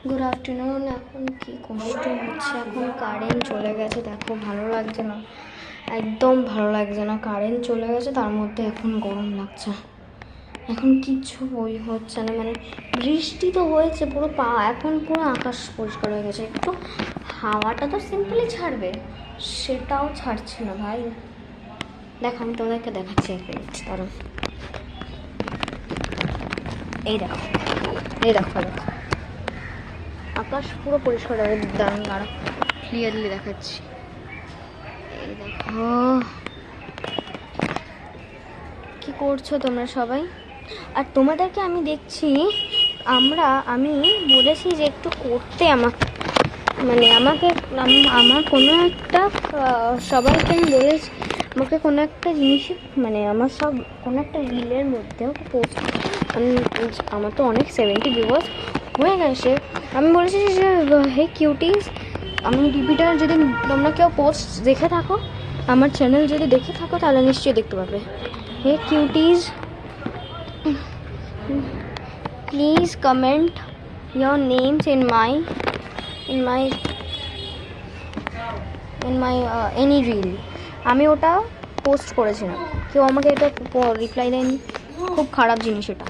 Good afternoon. এখন কি কষ্ট হচ্ছে, এখন কারেন্ট চলে গেছে। দেখো ভালো লাগছে না, একদম ভালো লাগছে না। কারেন্ট চলে গেছে, তার মধ্যে এখন গরম লাগছে। এখন কিচ্ছু হচ্ছে না, মানে বৃষ্টি তো হয়েছে পুরো এখন পুরো আকাশ পরিষ্কার হয়ে গেছে। একটু হাওয়াটা তো সিম্পলি ছাড়বে, সেটাও ছাড়ছে না ভাই। দেখো আমি তোমাদেরকে দেখাচ্ছি এক মিনিট, কারণ এই দেখো দেখো আকাশ পুরো পরিষ্কার হয়ে দাঁড়ান আরো ক্লিয়ারলি দেখাচ্ছি। এই দেখো কি করছো তোমরা সবাই। আর তোমাদেরকে আমি দেখছি, আমি বলেছি যে একটু করতে আমাকে আমার কোনো একটা সবাইকে আমি বলেছি আমাকে কোনো একটা জিনিস আমার সব কোনো একটা রিলের মধ্যেও পোস্ট, আমার তো অনেক 70 ভিউয়ার্স হয়ে গেছে। আমি বলেছি যে হে কিউটিস, আমি ডিপিটা যদি তোমরা কেউ পোস্ট দেখে থাকো, আমার চ্যানেল যদি দেখে থাকো, তাহলে নিশ্চয়ই দেখতে পাবে। Hey cuties, please comment your names in my any reel। আমি ওটা পোস্ট করেছিলাম, কেউ আমাকে এটা রিপ্লাই দেয়নি, খুব খারাপ জিনিস এটা।